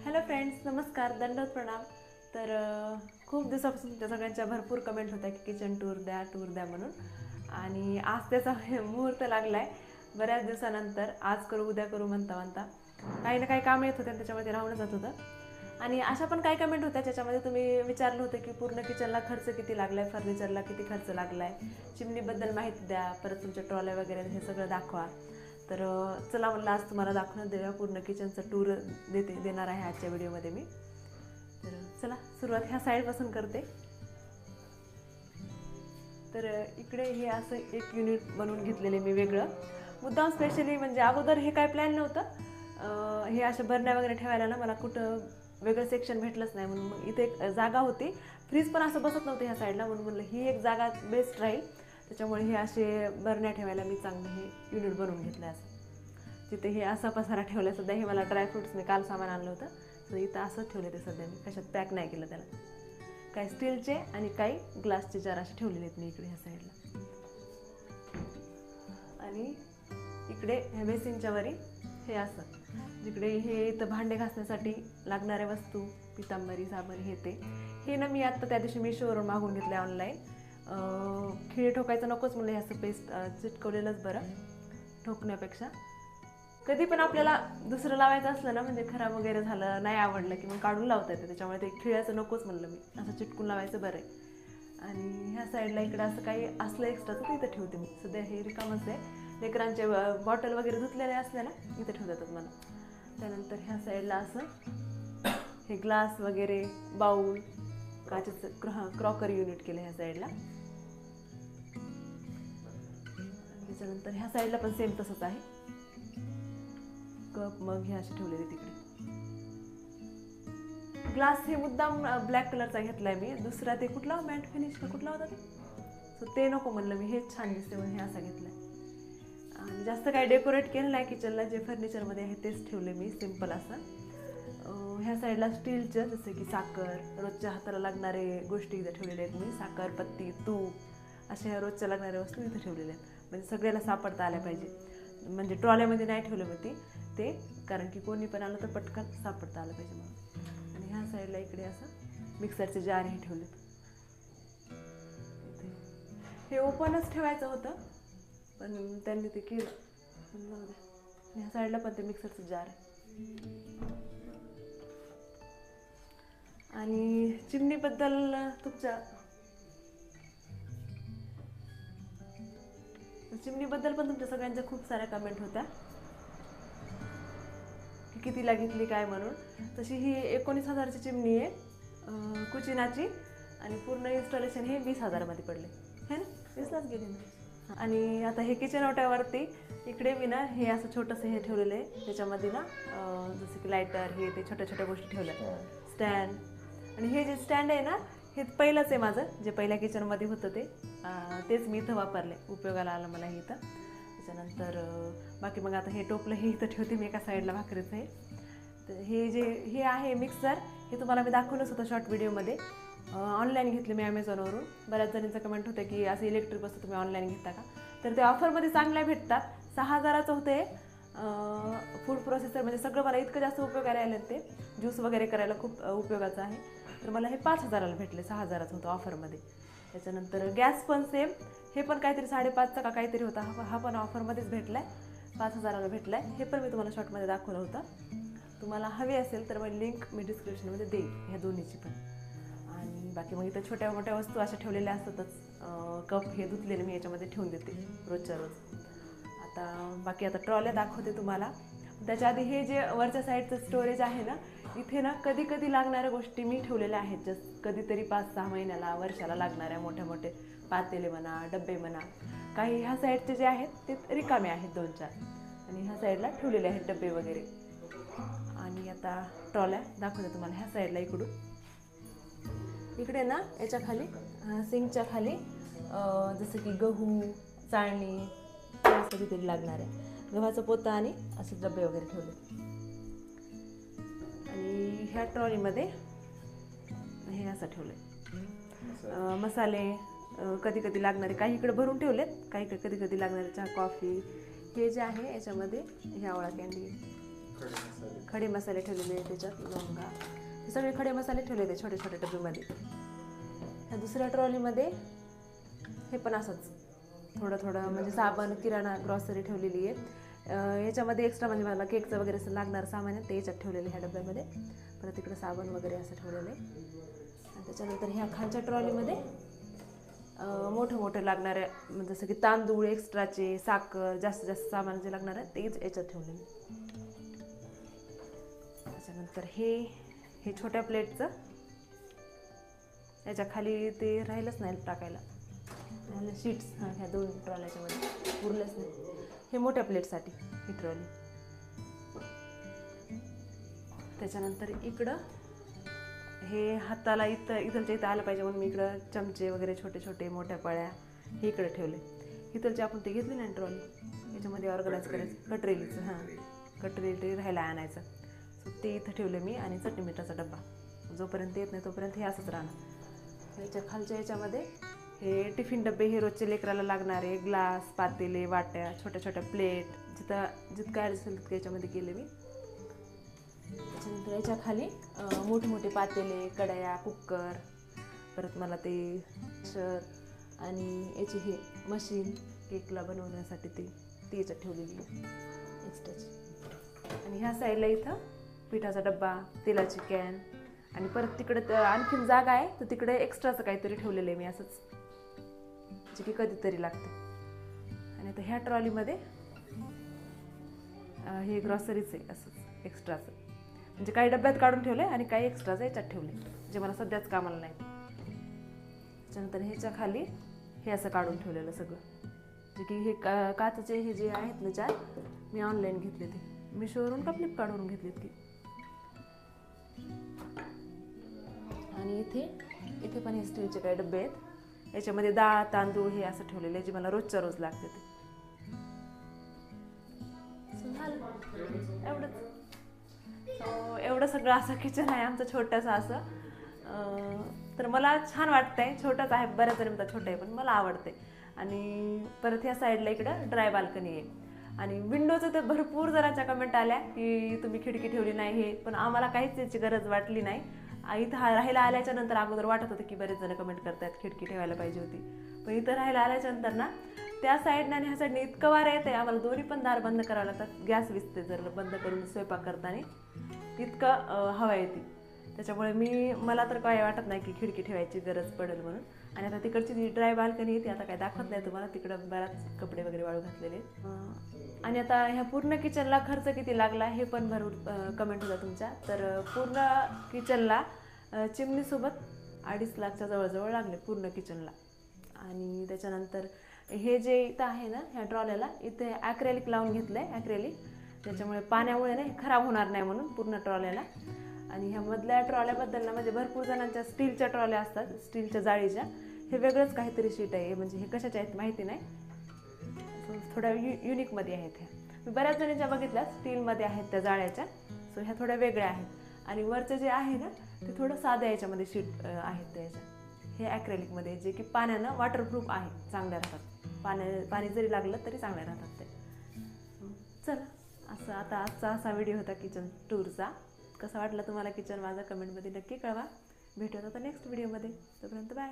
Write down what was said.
Hello friends, नमस्कार, दंडवत प्रणाम. तर खूप दिवसापासून तुमच्या सगळ्यांच्या भरपूर कमेंट होत्या की किचन टूर द्या म्हणून. आणि आज त्याचा मुहूर्त लागला आहे बऱ्याच दिवसानंतर. आज करू उद्या करू म्हणता काही ना काही काम येत होते, त्याच्यामध्ये राहून जात होतं. आणि अशा पण काही कमेंट होत्या ज्याच्यामध्ये तुम्ही विचारलं होतं की पूर्ण किचनला खर्च किती लागला आहे, फर्निचरला किती खर्च लागला आहे, चिमणीबद्दल माहिती द्या, परत तुमच्या ट्रॉल्या वगैरे हे सगळं दाखवा. तर चला म्हणलं आज तुम्हाला दाखवून देऊया, पूर्ण किचनचं टूर देणार आहे आजच्या व्हिडिओमध्ये मी. तर चला सुरुवात ह्या साईडपासून करते. तर इकडे हे असं एक युनिट बनवून घेतलेले मी वेगळं मुद्दाम स्पेशली, म्हणजे अगोदर हे काय प्लॅन नव्हतं. हे अशा बरण्या वगैरे ठेवायला ना मला कुठं वेगळं सेक्शन भेटलंच नाही, म्हणून मग इथे एक जागा होती. फ्रीज पण असं बसत नव्हते ह्या साईडला, म्हणून म्हणलं ही एक जागा बेस्ट राहील. त्याच्यामुळे हे असे बरण्या ठेवायला मी चांगलं हे युनिट बनवून घेतलं. असं तिथे हे असा पसारा ठेवला. सध्या हे मला ड्रायफ्रुट्स मी काल सामान आणलं होतं, तर इथं असंच ठेवलं. ते सध्या मी कशात पॅक नाही केलं त्याला. काही स्टीलचे आणि काही ग्लासचे जार असे ठेवलेले आहेत मी इकडे ह्या साईडला. आणि इकडे ह्या बेसिनच्या वरी हे असं, जिकडे हे इथं भांडे घासण्यासाठी लागणाऱ्या वस्तू, पितांबरी, साबण, हे ना मी आत्ता त्या दिवशी मीशोवरून मागून घेतलं ऑनलाईन. खिळे ठोकायचं नकोच म्हणलं, हे असं पेस्ट चिटकवलेलंच बरं ठोकण्यापेक्षा. कधी पण आपल्याला दुसरं लावायचं असलं ना, म्हणजे खराब वगैरे झालं, नाही आवडलं की मग काढून लावता येतं. त्याच्यामुळे ते खिळ्याचं नकोच म्हणलं मी, असं चिटकून लावायचं बरं आहे. आणि ह्या साईडला इकडं असं काही असलं एक्स्ट्राचं तर इथं ठेवते मी. सध्या हे रिकामच आहे. लेकरांचे बॉटल वगैरे धुतलेले असल्या ना इथं ठेवतात मला. त्यानंतर ह्या साईडला असं हे ग्लास वगैरे, बाऊल, काचेचं क्रॉकरी युनिट केलं ह्या साईडला. त्याच्यानंतर ह्या साईडला पण सेम तसंच आहे. कप मग हे असे ठेवलेले तिकडे. ग्लास हे मुद्दाम ब्लॅक कलरचा घेतलाय मी. दुसरा ते कुठला मॅट फिनिश का कुठला होता ते, सो ते नको म्हणलं मी, हेच छान दिसते म्हणून हे असा घेतलाय. आणि जास्त काही डेकोरेट केलं नाही किचनला. जे फर्निचरमध्ये आहे तेच ठेवले मी, सिम्पल असं. ह्या साईडला स्टीलचं जसं की साखर, रोजच्या हाताला लागणारे गोष्टी इथं ठेवलेल्या आहेत मी. साखर, पत्ती, तूप, अशा रोजच्या लागणाऱ्या वस्तू इथं ठेवलेल्या आहेत, म्हणजे सगळ्याला सापडता आल्या पाहिजे. म्हणजे ट्रॉल्यामध्ये नाही ठेवलं होती ते, कारण की कोणी पण आलं तर पटकन सापडता आलं पाहिजे म्हणून. आणि ह्या साईडला इकडे असं मिक्सरचे जार हे ठेवलेत. हे ओपनच ठेवायचं होतं पण त्यांनी ते केलं. ह्या साईडला पण ते मिक्सरचं जार आहे. आणि चिमणीबद्दल चिमणीबद्दल पण तुमच्या सगळ्यांच्या खूप साऱ्या कमेंट होत्या की कितीला घेतली काय म्हणून. तशी ही 19,000ची चिमणी आहे कुचिनाची. आणि पूर्ण इन्स्टॉलेशन हे 20,000मध्ये पडले है ना, 20लाच गेले ना. आणि आता हे किचन ओट्यावरती इकडे मी ना हे असं छोटंसं हे ठेवलेलं आहे. त्याच्यामध्ये ना जसं की लायटर, हे ते छोट्या छोट्या गोष्टी ठेवल्या, स्टँड. आणि हे जे स्टँड आहे ना, हे पहिलंच आहे माझं, जे पहिल्या किचनमध्ये होतं तेच मी इथं वापरले, उपयोगाला आलं मला हे इथं. त्याच्यानंतर बाकी मग आता हे टोपलं हे इथं ठेवते मी एका साईडला भाकरीचं आहे. तर हे आहे मिक्सर. हे तुम्हाला मी दाखवलंच होतं शॉर्ट व्हिडिओमध्ये. ऑनलाईन घेतले मी ॲमेझॉनवरून. बऱ्याच जणींचं कमेंट होतं की असं इलेक्ट्रिक वस्तू तुम्ही ऑनलाईन घेता का, तर ते ऑफरमध्ये चांगल्या भेटतात. 6,000चं होते. फूड प्रोसेसर, म्हणजे सगळं मला इतकं जास्त उपयोगाला आलं ते, ज्यूस वगैरे करायला खूप उपयोगाचं आहे. तर मला हे 5,000ला भेटले, 6,000चं होतं ऑफरमध्ये. त्याच्यानंतर गॅस पण सेम, हे पण काहीतरी 5,500चा का काहीतरी होता. हा पण ऑफरमध्येच भेटला आहे, 5,000ला भेटला आहे. हे पण मी तुम्हाला शॉर्टमध्ये दाखवलं होतं. तुम्हाला हवी असेल तर मग लिंक मी डिस्क्रिप्शनमध्ये देईन ह्या दोन्हीची पण. आणि बाकी मग इथं छोट्या मोठ्या वस्तू अशा ठेवलेल्या असतातच. कप हे धुतलेले मी याच्यामध्ये ठेवून देते रोजच्या रोज. बाकी आता ट्रॉल्या दाखवते तुम्हाला. त्याच्या आधी हे जे वरच्या साईडचं स्टोरेज आहे ना, इथे ना कधी कधी लागणाऱ्या गोष्टी मी ठेवलेल्या आहेत. जस्ट कधीतरी 5-6 महिन्याला, वर्षाला लागणाऱ्या मोठ्या मोठे पातेले म्हणा, डबे म्हणा. काही ह्या साईडचे जे आहेत ते रिकामे आहेत 2-4, आणि ह्या साईडला ठेवलेले आहेत डबे वगैरे. आणि आता ट्रॉल्या दाखवते तुम्हाला ह्या साईडला. इकडे ना याच्या खाली, सिंकच्या खाली जसं की गहू, चाळणी, कधीतरी लागणार आहे, गव्हाचं पोतं आणि असे डबे वगैरे ठेवले. आणि ह्या ट्रॉलीमध्ये हे असं ठेवलं मसाले, कधी कधी लागणारे काही इकडे भरून ठेवलेत, काही कधी कधी लागणारे चहा, कॉफी. हे जे आहे याच्यामध्ये हे आवळा कँडी, खडे मसाले ठेवलेले आहे त्याच्यात, लवंगा, हे सगळे खडे मसाले ठेवले ते छोटे छोटे डब्यामध्ये. ह्या दुसऱ्या ट्रॉलीमध्ये हे पण असंच थोडं थोडं म्हणजे साबण, किराणा, ग्रॉसरी ठेवलेली आहे. याच्यामध्ये एक्स्ट्रा म्हणजे मला केकचं वगैरे असं लागणारं सामान आहे ते याच्यात ठेवलेलं ह्या डब्यामध्ये. परत इकडं साबण वगैरे असं ठेवलेलं आहे. आणि त्याच्यानंतर ह्या खालच्या ट्रॉलीमध्ये मोठं मोठं लागणारे जसं की तांदूळ एक्स्ट्राचे, साखर, जास्त जास्त सामान जे लागणार आहे तेच याच्यात ठेवलेलं. त्याच्यानंतर हे छोट्या प्लेटचं, याच्या खाली ते राहिलंच नाही टाकायला, शीट्स ह्या 2 ट्रॉल्याच्यामध्ये उरलंच नाही. हे मोठ्या प्लेटसाठी ही ट्रॉली. त्याच्यानंतर इकडं हे हाताला इथलच्या इथं आलं पाहिजे म्हणून मी इकडं चमचे वगैरे छोटे छोटे मोठ्या पळ्या हे इकडे ठेवले. इथलचे आपण ते घेतली नाही ट्रॉली, याच्यामध्ये ऑर्गनाईज करायचं कटरेलीचं, कटरेली राहायला आणायचं. सो ते इथं ठेवले मी. आणि चटणी मिठाचा डब्बा जोपर्यंत येत नाही तोपर्यंत हे असंच राहणार. ह्याच्या खालच्या याच्यामध्ये हे टिफिन डबे, हे रोजचे लेकराला लागणारे ग्लास, पातेले, वाट्या, छोट्या छोट्या प्लेट, जितकं असेल तितकं याच्यामध्ये केले मी. त्याच्यानंतर याच्या खाली मोठे पातेले, कढया, कुकर, परत मला ते आणि याची हे मशीन केकला बनवण्यासाठी ती याच्यात ठेवलेली एक्स्ट्राची. आणि ह्या साईडला इथं पिठाचा डब्बा, तेलाची कॅन, आणि परत तिकडे आणखीन जागा आहे तर तिकडे एक्स्ट्राचं काहीतरी ठेवलेलं आहे मी असंच, जे की कधीतरी लागते. आणि आता ह्या ट्रॉलीमध्ये हे ग्रॉसरीच आहे असंच एक्स्ट्राचं, म्हणजे काही डब्यात काढून ठेवले आणि काही एक्स्ट्राचं याच्यात ठेवले जे मला सध्याच कामाला नाही. त्याच्यानंतर ह्याच्या खाली हे असं काढून ठेवलेलं सगळं, जे की हे काचेचे हे जे आहेत ना 4 मी ऑनलाईन घेतले, ते मिशोवरून का फ्लिपकार्टवरून घेतलेत की. आणि इथे पण हे स्टीलचे काही डबे आहेत, याच्यामध्ये डाळ, तांदूळ हे असं ठेवलेलं आहे जे मला रोजच्या रोज लागते ते. एवढं सगळं असं किचन आहे आमचं छोटंसं असं. तर मला छान वाटतंय, छोटंच आहे, बऱ्याच जणी म्हणतात छोटं आहे पण मला आवडते. आणि परत ह्या साईडला इकडं ड्राय बाल्कनी आहे. आणि विंडोचं तर भरपूर जणांच्या कमेंट आल्या की तुम्ही खिडकी ठेवली नाही हे, पण आम्हाला काहीच याची गरज वाटली नाही. इथं राहायला आल्याच्या नंतर अगोदर वाटत होतं की बरेच जण कमेंट करतात खिडकी ठेवायला पाहिजे होती, पण इथं राहायला आल्याच्या नंतर ना त्या साईडने आणि ह्या साईडने इतकं वारं येते, आम्हाला दोन्ही पण दार बंद करावं लागतात. गॅस विजते जर बंद करून स्वयंपाक करताना इतकं हवा येते. त्याच्यामुळे मला तर काय वाटत नाही की खिडकी ठेवायची गरज पडेल म्हणून. आणि आता तिकडची जी ड्राय बाल्कनी आहे ती आता काय दाखवत नाही तुम्हाला, तिकडं बराच कपडे वगैरे वाळू घातलेले. आणि आता ह्या पूर्ण किचनला खर्च किती लागला हे पण भरपूर कमेंट होता तुमच्या. तर पूर्ण किचनला चिमणीसोबत 2.5 लाखच्या जवळजवळ लागले पूर्ण किचनला. आणि त्याच्यानंतर हे जे इथं आहे ना ह्या ट्रॉल्याला इथे ॲक्रेलिक लावून घेतलं आहे, ॲक्रेलिक, त्याच्यामुळे पाण्यामुळे नाही खराब होणार नाही म्हणून पूर्ण ट्रॉल्याला. आणि ह्या मधल्या ट्रॉल्याबद्दल ना म्हणजे भरपूर जणांच्या स्टीलच्या ट्रॉल्या असतात, स्टीलच्या जाळीच्या, हे वेगळंच काहीतरी शीट आहे, म्हणजे हे कशाच्या आहेत माहिती नाही, थोड्या युनिकमध्ये आहेत. ह्या मी बऱ्याच जणींच्या बघितल्या स्टीलमध्ये आहेत त्या जाळ्याच्या, सो ह्या थोड्या वेगळ्या आहेत. आणि वरचं जे आहे ना ते थोडं साध्या याच्यामध्ये शीट आहेत त्याच्या, हे ॲक्रेलिकमध्ये, जे की पाण्यानं वॉटरप्रूफ आहे, चांगल्या राहतात, पाणी जरी लागलं तरी चांगल्या राहतात ते. चला असं आता आजचा असा व्हिडिओ होता किचन टूरचा. कसा वाटला तुम्हाला किचन माझा कमेंटमध्ये नक्की कळवा. भेटूया आता नेक्स्ट व्हिडिओमध्ये, तोपर्यंत बाय.